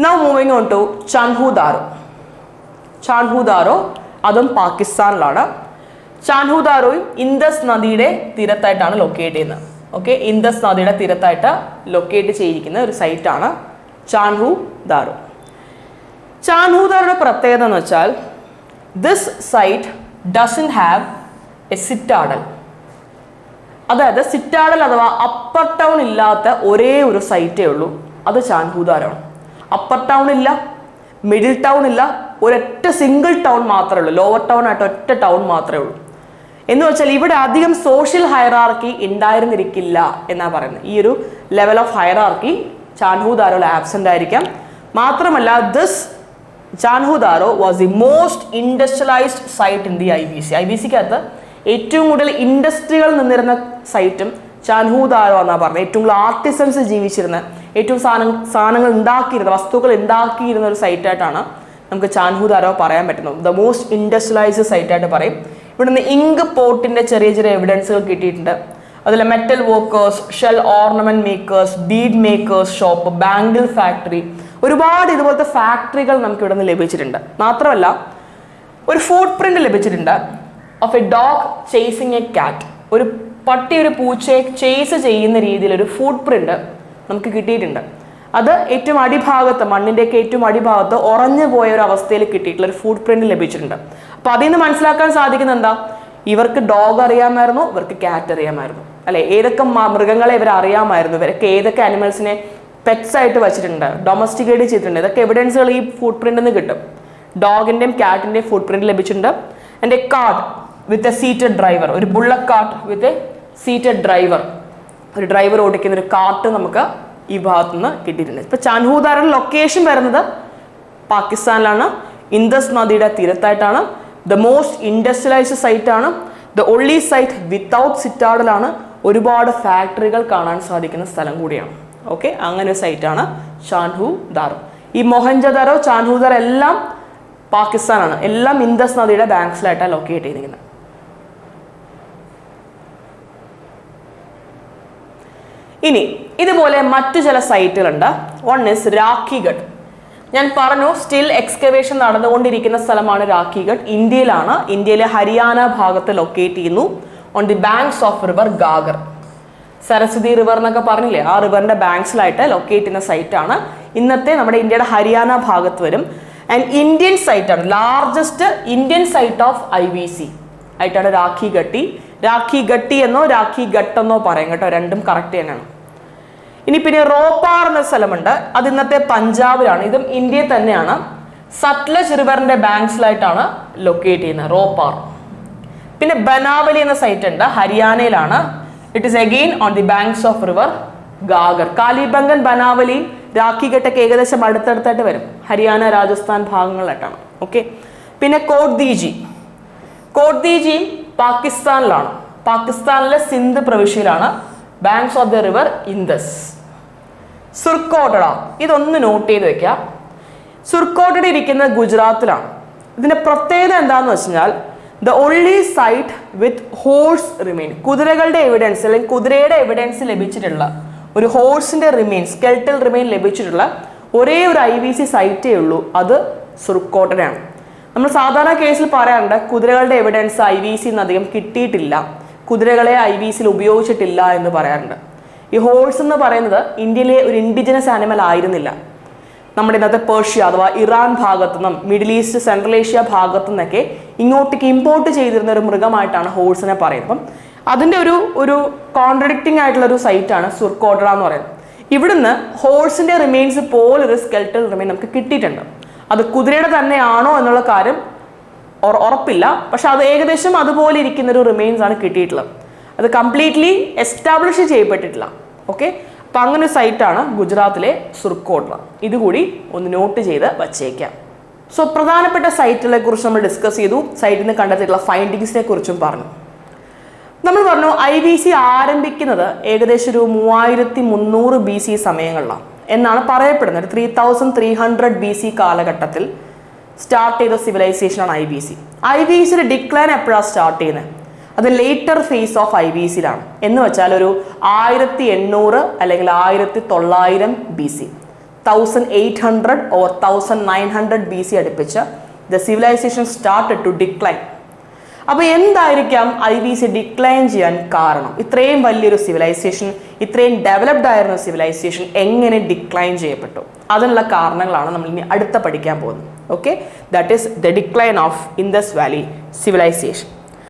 Now moving on to Chandhu Daro. Chandhu Daro അതും പാകിസ്ഥാനിലാണ്. ചാൻഹു ദാരോയും Indus നദിയുടെ തീരത്തായിട്ടാണ് locate ചെയ്യുന്നത്. Okay, Indus നദിയുടെ തീരത്തായിട്ട് ലൊക്കേറ്റ് ചെയ്തിരിക്കുന്ന ഒരു സൈറ്റാണ് ചാൻഹു ദാരോ. ചാൻഹു ദാരോയുടെ പ്രത്യേകത എന്ന് വെച്ചാൽ this site doesn't have a citadel. അതായത് സിറ്റാഡൽ അഥവാ അപ്പർ ടൗൺ ഇല്ലാത്ത ഒരേ ഒരു സൈറ്റേ ഉള്ളൂ, അത് ചാൻഹു ദാരോ ആണ്. അപ്പർ ടൗൺ ഇല്ല, മിഡിൽ ടൗൺ ഇല്ല, ഒരൊറ്റ സിംഗിൾ ടൗൺ മാത്രമേ ഉള്ളൂ, ലോവർ ടൗൺ ആയിട്ട് ഒറ്റ ടൗൺ മാത്രമേ ഉള്ളൂ. എന്ന് വെച്ചാൽ ഇവിടെ അധികം സോഷ്യൽ ഹയറാർക്കി ഉണ്ടായിരുന്നിരിക്കില്ല എന്നാണ് പറയുന്നത്. ഈ ഒരു ലെവൽ ഓഫ് ഹയറാർക്കി ചാൻഹു ദാരോയിൽ ആബ്സെന്റ് ആയിരിക്കാം. മാത്രമല്ല this Chanhudaro was the most industrialised site in the IBC. IBCക്കകത്ത് ഏറ്റവും കൂടുതൽ ഇൻഡസ്ട്രികൾ നിന്നിരുന്ന സൈറ്റും ചാൻഹു ദാരോ എന്നാണ് പറഞ്ഞത്. ഏറ്റവും കൂടുതൽ ആർട്ടിസൻസ് ജീവിച്ചിരുന്ന, ഏറ്റവും സാധനങ്ങൾ ഉണ്ടാക്കിയിരുന്ന, വസ്തുക്കൾ ഉണ്ടാക്കിയിരുന്ന ഒരു സൈറ്റായിട്ടാണ് നമുക്ക് ചാൻഹു ദാരോ പറയാൻ പറ്റുന്നത്. ദ മോസ്റ്റ് ഇൻഡസ്ട്രിയലൈസ്ഡ് സൈറ്റായിട്ട് പറയും. ഇവിടുന്ന് ഇങ്ക് പോർട്ടിൻ്റെ ചെറിയ ചെറിയ എവിഡൻസുകൾ കിട്ടിയിട്ടുണ്ട്. അതിൽ metal workers, shell ornament makers, bead makers shop, bangle factory, ഒരുപാട് ഇതുപോലത്തെ ഫാക്ടറികൾ നമുക്ക് ഇവിടെ നിന്ന് ലഭിച്ചിട്ടുണ്ട്. മാത്രമല്ല ഒരു ഫുട് പ്രിന്റ് ലഭിച്ചിട്ടുണ്ട് of a dog chasing a cat. ഒരു പട്ടി ഒരു പൂച്ചയെ ചേസ് ചെയ്യുന്ന രീതിയിൽ ഒരു ഫുട് പ്രിന്റ് നമുക്ക് കിട്ടിയിട്ടുണ്ട്. അത് ഏറ്റവും അടിഭാഗത്ത്, മണ്ണിൻ്റെയൊക്കെ ഏറ്റവും അടിഭാഗത്ത് ഉറഞ്ഞു പോയ ഒരു അവസ്ഥയിൽ കിട്ടിയിട്ടുള്ള ഒരു ഫുട് പ്രിന്റ് ലഭിച്ചിട്ടുണ്ട്. അപ്പോൾ അതിൽ നിന്ന് മനസ്സിലാക്കാൻ സാധിക്കുന്ന എന്താ, ഇവർക്ക് ഡോഗ് അറിയാമായിരുന്നു, ഇവർക്ക് ക്യാറ്റ് അറിയാമായിരുന്നു, അല്ലെ? ഏതൊക്കെ മൃഗങ്ങളെ ഇവർ അറിയാമായിരുന്നു, ഇവരൊക്കെ ഏതൊക്കെ ആനിമൽസിനെ പെറ്റ്സ് ആയിട്ട് വെച്ചിട്ടുണ്ട്, ഡൊമസ്റ്റിക്കേറ്റ് ചെയ്തിട്ടുണ്ട്. ഇതൊക്കെ എവിഡൻസുകൾ ഈ ഫുട് പ്രിന്റിൽ നിന്ന് കിട്ടും. ഡോഗിൻ്റെയും ക്യാറ്റിൻ്റെയും ഫുട് പ്രിന്റ് ലഭിച്ചിട്ടുണ്ട്. And a cart with a seated driver, ഒരു bullet cart with a seated driver, ഒരു ഡ്രൈവർ ഓടിക്കുന്ന ഒരു കാർട്ട് നമുക്ക് ഈ ഭാഗത്തു നിന്ന് കിട്ടിയിട്ടുണ്ട്. ഇപ്പൊ ചാൻഹു ദാരോയുടെ ലൊക്കേഷൻ വരുന്നത് പാകിസ്ഥാനിലാണ്, ഇൻഡസ് നദിയുടെ തീരത്തായിട്ടാണ്. ദ മോസ്റ്റ് ഇൻഡസ്ട്രിയലൈസ്ഡ് സൈറ്റ് ആണ്, the only site without citadel ആണ്, ഒരുപാട് ഫാക്ടറികൾ കാണാൻ സാധിക്കുന്ന സ്ഥലം കൂടിയാണ്. ഓക്കെ, അങ്ങനെ ഒരു സൈറ്റാണ് ചാൻഹു ദാരോ. ഈ മൊഹൻജദാരോ, ചാൻഹു ദാരോ എല്ലാം പാകിസ്ഥാനാണ്, എല്ലാം ഇൻഡസ് നദിയുടെ ബാങ്ക്സിലായിട്ടാണ് ലൊക്കേറ്റ് ചെയ്തിരിക്കുന്നത്. ഇനി ഇതുപോലെ മറ്റു ചില സൈറ്റുകളുണ്ട്. One is രാഖിഗഡ്. ഞാൻ പറഞ്ഞു സ്റ്റിൽ എക്സ്കവേഷൻ നടന്നുകൊണ്ടിരിക്കുന്ന സ്ഥലമാണ് രാഖിഗഡ്. ഇന്ത്യയിലാണ്, ഇന്ത്യയിലെ ഹരിയാന ഭാഗത്ത് ലൊക്കേറ്റ് ചെയ്യുന്നു, on the banks of river Ghaggar. Saraswati river എന്നൊക്കെ പറഞ്ഞില്ലേ, ആ റിവറിന്റെ ബാങ്ക്സിലായിട്ട് ലൊക്കേറ്റ് ചെയ്യുന്ന സൈറ്റാണ്. ഇന്നത്തെ നമ്മുടെ ഇന്ത്യയുടെ ഹരിയാന ഭാഗത്ത് വരും. ആൻഡ് ഇന്ത്യൻ സൈറ്റാണ്, largest Indian site of IBC ആയിട്ടാണ് രാഖി ഗട്ടി എന്നോ രാഖി ഘട്ട് എന്നോ പറയും കേട്ടോ, രണ്ടും കറക്റ്റ് തന്നെയാണ്. ഇനി പിന്നെ റോപ്പാർ എന്ന സ്ഥലമുണ്ട്, അത് ഇന്നത്തെ പഞ്ചാബിലാണ്, ഇതും ഇന്ത്യയിൽ തന്നെയാണ്. സത്ലജ് റിവറിന്റെ ബാങ്ക്സിലായിട്ടാണ് ലൊക്കേറ്റ് ചെയ്യുന്നത് റോപ്പാർ. പിന്നെ ബനാവലി എന്ന സൈറ്റ് ഉണ്ട്, ഹരിയാനയിലാണ്. It is again on the banks of river Ghaggar. Kalibangan, Banawali, രാഖിഘട്ടൊക്കെ ഏകദേശം അടുത്തടുത്തായിട്ട് വരും, ഹരിയാന രാജസ്ഥാൻ ഭാഗങ്ങളിലായിട്ടാണ്. ഓക്കെ, പിന്നെ കോട്ട്ദീജി പാകിസ്ഥാനിലാണ്, പാകിസ്ഥാനിലെ സിന്ധ് പ്രവിശ്യയിലാണ്, banks of the river Indus. Surkotada, ഇതൊന്ന് നോട്ട് ചെയ്ത് വെക്കുക. സുർക്കോട്ടഡ ഇരിക്കുന്നത് ഗുജറാത്തിലാണ്. ഇതിന്റെ പ്രത്യേകത എന്താണെന്ന് വെച്ചാൽ the only site with horse remain, കുതിരകളുടെ എവിഡൻസ് അല്ലെങ്കിൽ കുതിരയുടെ എവിഡൻസ് ലഭിച്ചിട്ടുള്ള ഒരു ഹോഴ്സിന്റെ റിമെയിൻ, സ്കെൽറ്റൽ റിമെയിൻ ലഭിച്ചിട്ടുള്ള ഒരേ ഒരു IBC സൈറ്റേ ഉള്ളൂ, അത് സുർക്കോട്ടഡയാണ്. നമ്മൾ സാധാരണ കേസിൽ പറയാറുണ്ട് കുതിരകളുടെ എവിഡൻസ് IBC അധികം കിട്ടിയിട്ടില്ല, കുതിരകളെ IBCയിൽ ഉപയോഗിച്ചിട്ടില്ല എന്ന് പറയാറുണ്ട്. ഈ ഹോഴ്സ് എന്ന് പറയുന്നത് ഇന്ത്യയിലെ ഒരു ഇൻഡിജിനസ് ആനിമൽ ആയിരുന്നില്ല. നമ്മുടെ ഇന്നത്തെ പേർഷ്യ അഥവാ ഇറാൻ ഭാഗത്തു നിന്നും മിഡിൽ ഈസ്റ്റ്, സെൻട്രൽ ഏഷ്യ ഭാഗത്തു നിന്നൊക്കെ ഇങ്ങോട്ടേക്ക് ഇമ്പോർട്ട് ചെയ്തിരുന്ന ഒരു മൃഗമായിട്ടാണ് ഹോഴ്സിനെ പറയുന്നത്. അപ്പം അതിൻ്റെ ഒരു കോൺട്രഡിക്റ്റിംഗ് ആയിട്ടുള്ള ഒരു സൈറ്റാണ് സുർക്കോട്ടഡ എന്ന് പറയുന്നത്. ഇവിടുന്ന് ഹോഴ്സിന്റെ റിമെയിൻസ് പോലൊരു സ്കെൽറ്റൽ റിമെയിൻ നമുക്ക് കിട്ടിയിട്ടുണ്ട്. അത് കുതിരയുടെ തന്നെയാണോ എന്നുള്ള കാര്യം ഉറപ്പില്ല, പക്ഷെ അത് ഏകദേശം അതുപോലെ ഇരിക്കുന്ന ഒരു റിമെയിൻസ് ആണ് കിട്ടിയിട്ടുള്ളത്. അത് കംപ്ലീറ്റ്ലി എസ്റ്റാബ്ലിഷ് ചെയ്യപ്പെട്ടിട്ടില്ല. ഓക്കെ, അപ്പം അങ്ങനെ ഒരു സൈറ്റാണ് ഗുജറാത്തിലെ സുർക്കോട്ടഡ. ഇതുകൂടി ഒന്ന് നോട്ട് ചെയ്ത് വച്ചേക്കാം. സോ പ്രധാനപ്പെട്ട സൈറ്റുകളെ കുറിച്ച് നമ്മൾ ഡിസ്കസ് ചെയ്തു, സൈറ്റിൽ നിന്ന് കണ്ടെത്തിയിട്ടുള്ള ഫൈൻഡിങ്സിനെ കുറിച്ചും പറഞ്ഞു. നമ്മൾ പറഞ്ഞു IBC ആരംഭിക്കുന്നത് ഏകദേശം ഒരു 3300 BC സമയങ്ങളിലാണ് എന്നാണ് പറയപ്പെടുന്നത്. 3300 BC കാലഘട്ടത്തിൽ സ്റ്റാർട്ട് ചെയ്ത സിവിലൈസേഷനാണ് IBC. IBCയുടെ ഡിക്ലൈൻ എപ്പോഴാണ് സ്റ്റാർട്ട് ചെയ്യുന്നത്? അത് ലേറ്റർ ഫേസ് ഓഫ് IBCയിലാണ്. എന്ന് വെച്ചാൽ ഒരു 1800 അല്ലെങ്കിൽ 1900 BC, 1800 or 1900 BC അടുപ്പിച്ച് the civilization started to decline. അപ്പോൾ എന്തായിരിക്കാം IBC ഡിക്ലൈൻ ചെയ്യാൻ കാരണം? ഇത്രയും വലിയൊരു സിവിലൈസേഷൻ, ഇത്രയും ഡെവലപ്ഡ് ആയിരുന്ന സിവിലൈസേഷൻ എങ്ങനെ ഡിക്ലൈൻ ചെയ്യപ്പെട്ടു? അതിനുള്ള കാരണങ്ങളാണ് നമ്മൾ ഇനി അടുത്ത പഠിക്കാൻ പോകുന്നത്. Okay, that is the decline of Indus valley civilisation.